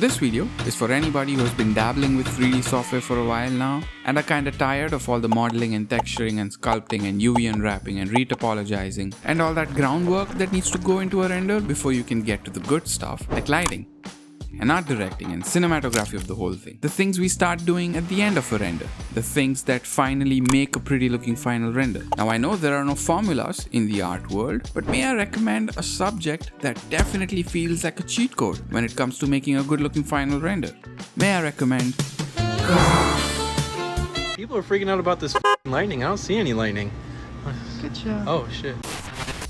this video is for anybody who has been dabbling with 3D software for a while now and are kinda tired of all the modeling and texturing and sculpting and UV unwrapping and retopologizing and all that groundwork that needs to go into a render before you can get to the good stuff like lighting and art directing and cinematography of the whole thing. The things we start doing at the end of a render. The things that finally make a pretty looking final render. Now I know there are no formulas in the art world, but may I recommend a subject that definitely feels like a cheat code when it comes to making a good looking final render. May I recommend People are freaking out about this lightning. I don't see any lightning. Good job. Oh shit.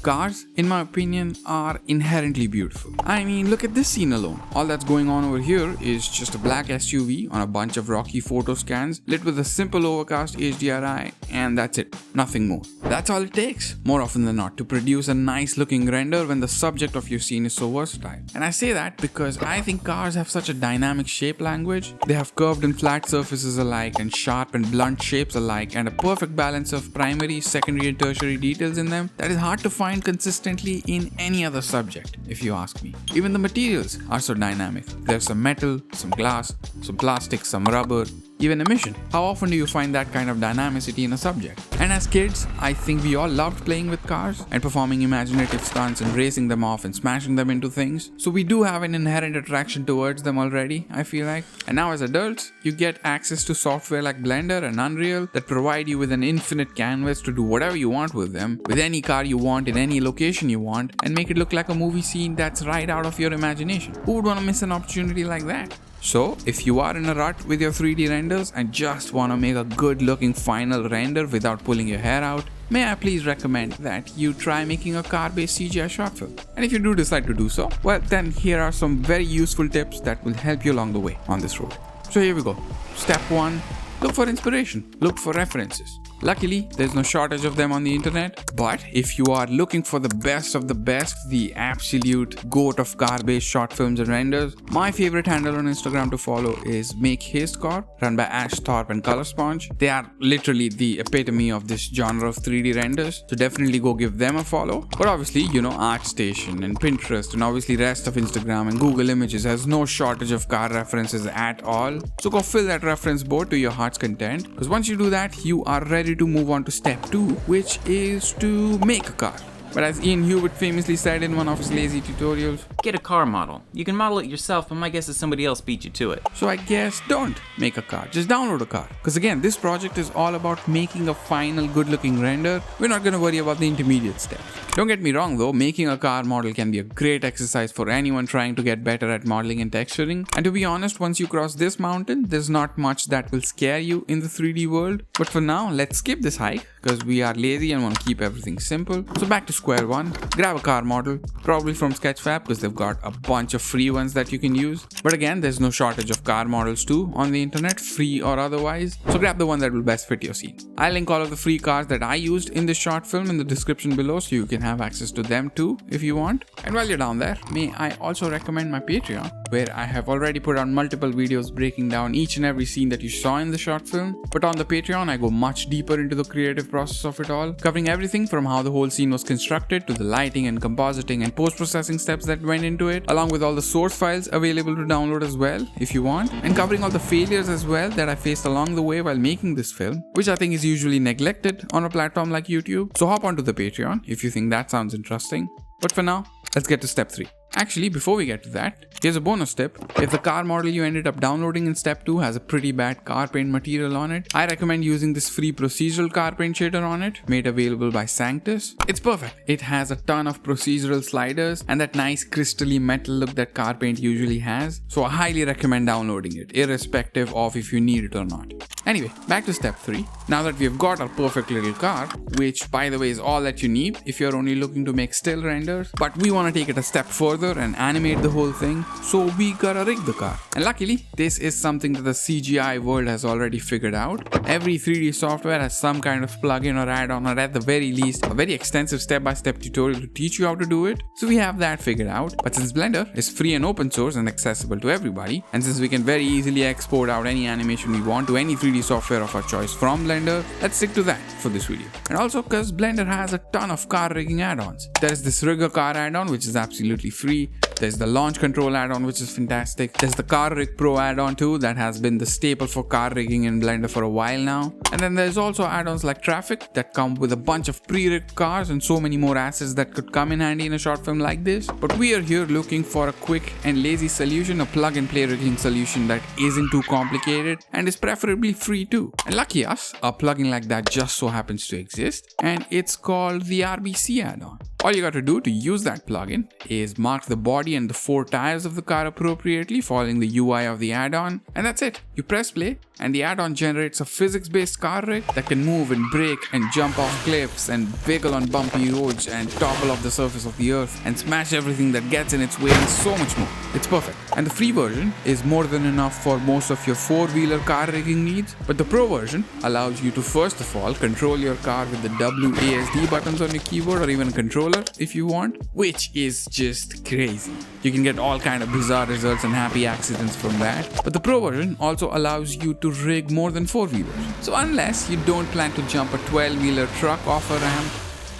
Cars, in my opinion, are inherently beautiful. I mean, look at this scene alone. All that's going on over here is just a black SUV on a bunch of rocky photo scans lit with a simple overcast HDRI, and that's it. Nothing more. That's all it takes, more often than not, to produce a nice looking render when the subject of your scene is so versatile. And I say that because I think cars have such a dynamic shape language. They have curved and flat surfaces alike and sharp and blunt shapes alike and a perfect balance of primary, secondary and tertiary details in them that is hard to find consistently in any other subject, if you ask me. Even the materials are so dynamic. There's some metal, some glass, some plastic, some rubber, even emission. How often do you find that kind of dynamicity in a subject? And as kids, I think we all loved playing with cars and performing imaginative stunts and racing them off and smashing them into things. So we do have an inherent attraction towards them already, I feel like. And now as adults, you get access to software like Blender and Unreal that provide you with an infinite canvas to do whatever you want with them, with any car you want in any location you want, and make it look like a movie scene that's right out of your imagination. Who would want to miss an opportunity like that? So, if you are in a rut with your 3D renders and just want to make a good looking final render without pulling your hair out, may I please recommend that you try making a car-based CGI short film. And if you do decide to do so, well then here are some very useful tips that will help you along the way on this road. So here we go. Step 1. Look for inspiration. Look for references. Luckily, there's no shortage of them on the internet, but if you are looking for the best of the best, the absolute goat of car-based short films and renders, my favorite handle on Instagram to follow is MakeHasteCore, run by Ash Torq and Color Sponge. They are literally the epitome of this genre of 3D renders, so definitely go give them a follow. But obviously, you know, ArtStation and Pinterest and obviously rest of Instagram and Google Images has no shortage of car references at all. So go fill that reference board to your heart's content, because once you do that, you are ready to move on to step 2, which is to make a car. But as Ian Hewitt famously said in one of his lazy tutorials, get a car model. You can model it yourself, but my guess is somebody else beat you to it. So I guess don't make a car, just download a car. Because again, this project is all about making a final good looking render. We're not going to worry about the intermediate steps. Don't get me wrong though, making a car model can be a great exercise for anyone trying to get better at modeling and texturing. And to be honest, once you cross this mountain, there's not much that will scare you in the 3D world. But for now, let's skip this hike because we are lazy and want to keep everything simple. So back to square one, grab a car model, probably from Sketchfab because they've got a bunch of free ones that you can use. But again, there's no shortage of car models too on the internet, free or otherwise. So grab the one that will best fit your scene. I'll link all of the free cars that I used in this short film in the description below so you can have access to them too if you want. And while you're down there, may I also recommend my Patreon, where I have already put out multiple videos breaking down each and every scene that you saw in the short film. But on the Patreon, I go much deeper into the creative process of it all, covering everything from how the whole scene was constructed to the lighting and compositing and post-processing steps that went into it, along with all the source files available to download as well if you want, and covering all the failures as well that I faced along the way while making this film, which I think is usually neglected on a platform like YouTube. So hop onto the Patreon if you think that sounds interesting. But for now, let's get to step 3. Actually, before we get to that, here's a bonus tip. If the car model you ended up downloading in step 2 has a pretty bad car paint material on it, I recommend using this free procedural car paint shader on it, made available by Sanctus. It's perfect. It has a ton of procedural sliders and that nice crystally metal look that car paint usually has, so I highly recommend downloading it, irrespective of if you need it or not. Anyway, back to step 3. Now that we've got our perfect little car, which by the way is all that you need if you're only looking to make still renders, but we want to take it a step further and animate the whole thing, so we gotta rig the car. And luckily, this is something that the CGI world has already figured out. Every 3D software has some kind of plugin or add-on, or at the very least, a very extensive step-by-step tutorial to teach you how to do it. So we have that figured out. But since Blender is free and open source and accessible to everybody, and since we can very easily export out any animation we want to any 3D software of our choice from Blender, let's stick to that for this video. And also because Blender has a ton of car rigging add-ons. There is this Rigger car add-on which is absolutely free. There's the Launch Control add-on, which is fantastic. There's the Car Rig Pro add-on too, that has been the staple for car rigging in Blender for a while now. And then there's also add-ons like Traffic that come with a bunch of pre-rigged cars and so many more assets that could come in handy in a short film like this. But we are here looking for a quick and lazy solution, a plug-and-play rigging solution that isn't too complicated and is preferably free too. And lucky us, a plugin like that just so happens to exist, and it's called the RBC add-on. All you got to do to use that plugin is mark the body and the 4 tires of the car appropriately following the UI of the add-on, and that's it. You press play and the add-on generates a physics-based car rig that can move and brake and jump off cliffs and wiggle on bumpy roads and topple off the surface of the earth and smash everything that gets in its way and so much more. It's perfect. And the free version is more than enough for most of your 4-wheeler car rigging needs, but the pro version allows you to first of all control your car with the WASD buttons on your keyboard or even a controller if you want, which is just crazy. You can get all kind of bizarre results and happy accidents from that. But the pro version also allows you to rig more than 4-wheelers. So unless you don't plan to jump a 12-wheeler truck off a ramp,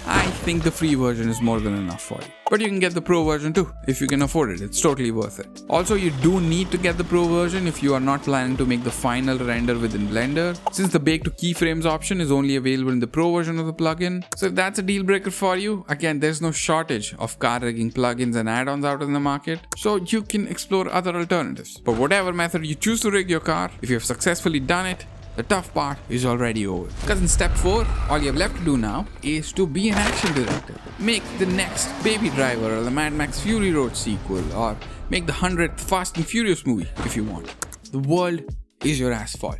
I think the free version is more than enough for you. But you can get the pro version too, if you can afford it. It's totally worth it. Also, you do need to get the pro version if you are not planning to make the final render within Blender, since the bake to keyframes option is only available in the pro version of the plugin. So if that's a deal breaker for you, again, there's no shortage of car rigging plugins and add-ons out in the market, so you can explore other alternatives. But whatever method you choose to rig your car, if you have successfully done it, the tough part is already over. Because in step 4, all you have left to do now is to be an action director. Make the next Baby Driver or the Mad Max Fury Road sequel, or make the 100th Fast and Furious movie if you want. The world is your asphalt.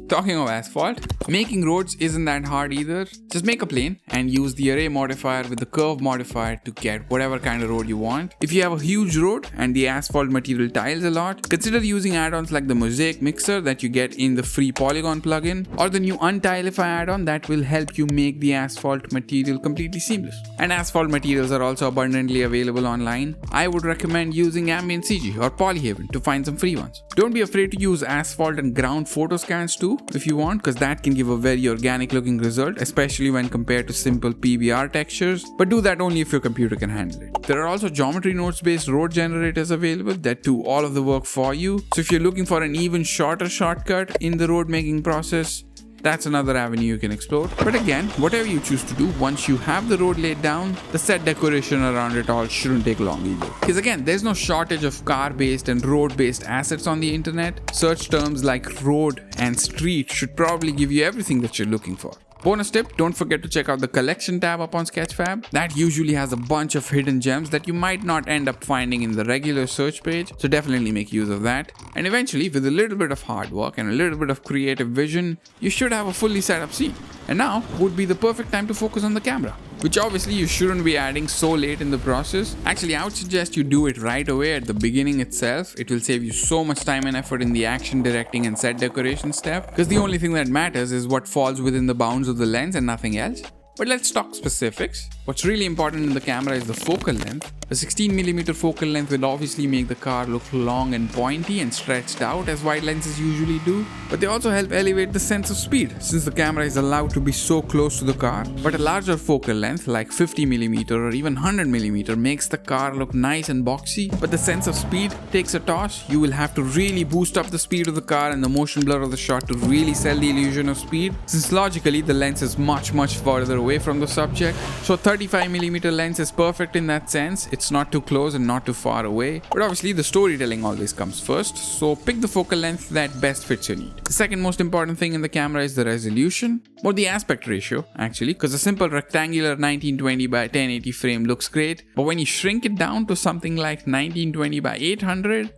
Talking of asphalt, making roads isn't that hard either. Just make a plane and use the array modifier with the curve modifier to get whatever kind of road you want. If you have a huge road and the asphalt material tiles a lot, consider using add-ons like the Mosaic mixer that you get in the free Poliigon plugin, or the new Untilify add-on that will help you make the asphalt material completely seamless. And asphalt materials are also abundantly available online. I would recommend using Ambient CG or Polyhaven to find some free ones. Don't be afraid to use asphalt and ground photo scans too, if you want, because that can give a very organic looking result, especially when compared to simple PBR textures, but do that only if your computer can handle it. There are also geometry nodes based road generators available that do all of the work for you, so if you're looking for an even shorter shortcut in the road making process, that's another avenue you can explore. But again, whatever you choose to do, once you have the road laid down, the set decoration around it all shouldn't take long either. Because again, there's no shortage of car-based and road-based assets on the internet. Search terms like road and street should probably give you everything that you're looking for. Bonus tip, don't forget to check out the collection tab up on Sketchfab. That usually has a bunch of hidden gems that you might not end up finding in the regular search page, so definitely make use of that. And eventually, with a little bit of hard work and a little bit of creative vision, you should have a fully set up scene. And now would be the perfect time to focus on the camera, which obviously you shouldn't be adding so late in the process. Actually, I would suggest you do it right away at the beginning itself. It will save you so much time and effort in the action directing and set decoration step, because the only thing that matters is what falls within the bounds of the lens and nothing else. But let's talk specifics. What's really important in the camera is the focal length. A 16mm focal length will obviously make the car look long and pointy and stretched out as wide lenses usually do, but they also help elevate the sense of speed since the camera is allowed to be so close to the car. But a larger focal length like 50mm or even 100mm makes the car look nice and boxy, but the sense of speed takes a toss. You will have to really boost up the speed of the car and the motion blur of the shot to really sell the illusion of speed, since logically the lens is much farther away from the subject. So 35mm lens is perfect in that sense. It's not too close and not too far away, but obviously the storytelling always comes first, so pick the focal length that best fits your need. The second most important thing in the camera is the resolution, or the aspect ratio actually, because a simple rectangular 1920 by 1080 frame looks great, but when you shrink it down to something like 1920 by 800,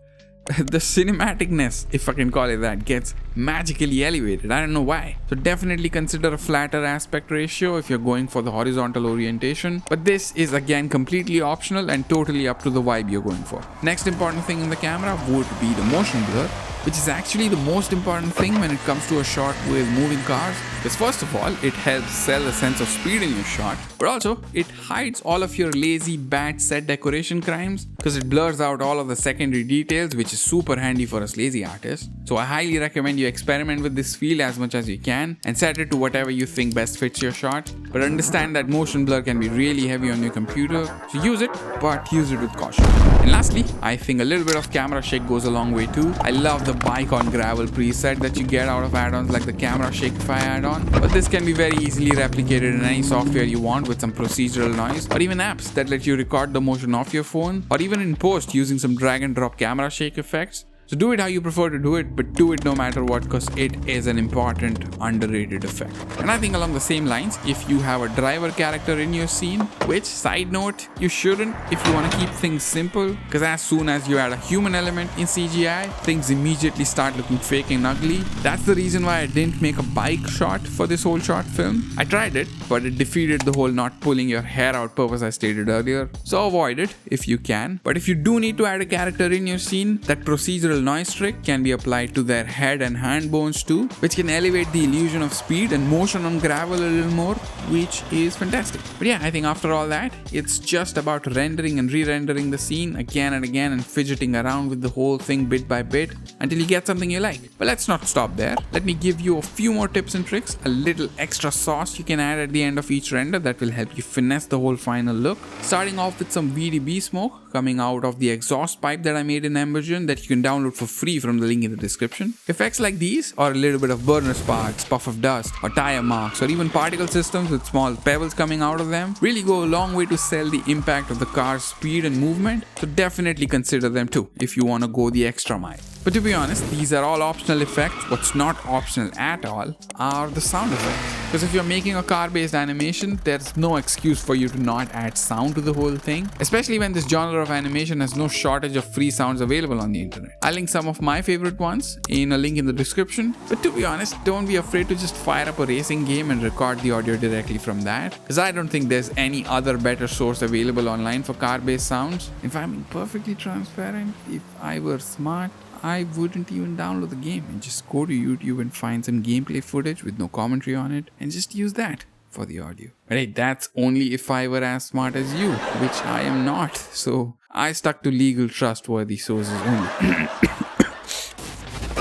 the cinematicness, if I can call it that, gets magically elevated. I don't know why. So definitely consider a flatter aspect ratio if you're going for the horizontal orientation, but this is again completely optional and totally up to the vibe you're going for. Next important thing in the camera would be the motion blur. which is actually the most important thing when it comes to a shot with moving cars. Because first of all, it helps sell a sense of speed in your shot, but also it hides all of your lazy, bad set decoration crimes because it blurs out all of the secondary details, which is super handy for us lazy artists. So I highly recommend you experiment with this feel as much as you can and set it to whatever you think best fits your shot. But understand that motion blur can be really heavy on your computer, so use it, but use it with caution. And lastly, I think a little bit of camera shake goes a long way too. I love the bike on gravel preset that you get out of add-ons like the camera shakeify add-on, but this can be very easily replicated in any software you want with some procedural noise, or even apps that let you record the motion off your phone, or even in post using some drag and drop camera shake effects. So do it how you prefer to do it, but do it no matter what, because it is an important, underrated effect. And I think along the same lines, if you have a driver character in your scene, which, side note, you shouldn't if you want to keep things simple, because as soon as you add a human element in CGI, things immediately start looking fake and ugly. That's the reason why I didn't make a bike shot for this whole short film. I tried it, but it defeated the whole not pulling your hair out purpose I stated earlier. So avoid it if you can. But if you do need to add a character in your scene, that procedural noise trick can be applied to their head and hand bones too, which can elevate the illusion of speed and motion on gravel a little more, which is fantastic. But yeah, I think after all that, it's just about rendering and re-rendering the scene again and again and fidgeting around with the whole thing bit by bit until you get something you like. But let's not stop there. Let me give you a few more tips and tricks, a little extra sauce you can add at the end of each render that will help you finesse the whole final look. Starting off with some VDB smoke coming out of the exhaust pipe that I made in Embergen that you can download for free from the link in the description. Effects like these, or a little bit of burner sparks, puff of dust, or tire marks, or even particle systems with small pebbles coming out of them, really go a long way to sell the impact of the car's speed and movement, so definitely consider them too if you want to go the extra mile. But to be honest, these are all optional effects. What's not optional at all are the sound effects. Because if you're making a car-based animation, there's no excuse for you to not add sound to the whole thing, especially when this genre of animation has no shortage of free sounds available on the internet. I'll link some of my favorite ones in a link in the description. But to be honest, don't be afraid to just fire up a racing game and record the audio directly from that, because I don't think there's any other better source available online for car-based sounds. If I'm being perfectly transparent, if I were smart, I wouldn't even download the game and just go to YouTube and find some gameplay footage with no commentary on it and just use that for the audio. But hey, that's only if I were as smart as you, which I am not. So I stuck to legal, trustworthy sources only.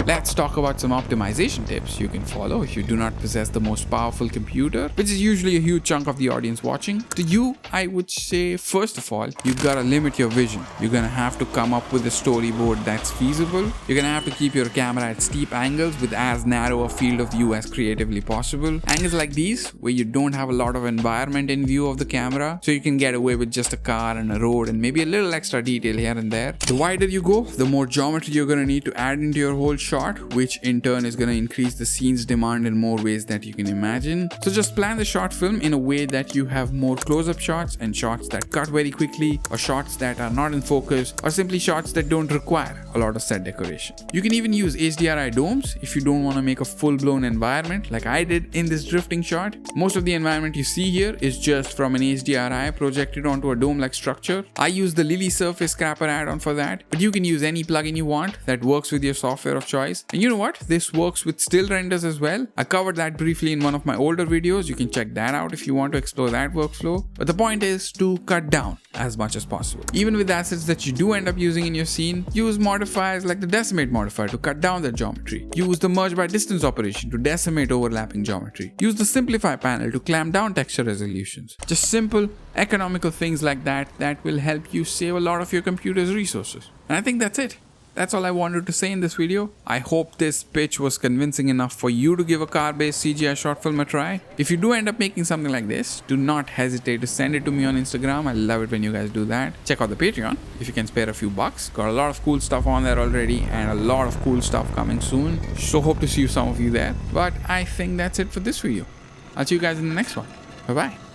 Let's talk about some optimization tips you can follow if you do not possess the most powerful computer, which is usually a huge chunk of the audience watching. To you, I would say, first of all, you gotta limit your vision. You're gonna have to come up with a storyboard that's feasible. You're gonna have to keep your camera at steep angles with as narrow a field of view as creatively possible. Angles like these, where you don't have a lot of environment in view of the camera, so you can get away with just a car and a road and maybe a little extra detail here and there. The wider you go, the more geometry you're gonna need to add into your whole shot, which in turn is going to increase the scene's demand in more ways that you can imagine. So just plan the short film in a way that you have more close-up shots and shots that cut very quickly, or shots that are not in focus, or simply shots that don't require a lot of set decoration. You can even use HDRI domes if you don't want to make a full-blown environment like I did in this drifting shot. Most of the environment you see here is just from an HDRI projected onto a dome-like structure. I use the Lily Surface Scrapper add-on for that, but you can use any plugin you want that works with your software of choice. And you know what? This works with still renders as well. I covered that briefly in one of my older videos. You can check that out if you want to explore that workflow. But the point is to cut down as much as possible. Even with assets that you do end up using in your scene, use modifiers like the decimate modifier to cut down the geometry. Use the merge by distance operation to decimate overlapping geometry. Use the simplify panel to clamp down texture resolutions. Just simple, economical things like that will help you save a lot of your computer's resources. And I think that's it. That's all I wanted to say in this video. I hope this pitch was convincing enough for you to give a car-based CGI short film a try. If you do end up making something like this, do not hesitate to send it to me on Instagram. I love it when you guys do that. Check out the Patreon if you can spare a few bucks. Got a lot of cool stuff on there already and a lot of cool stuff coming soon. So hope to see some of you there. But I think that's it for this video. I'll see you guys in the next one. Bye-bye.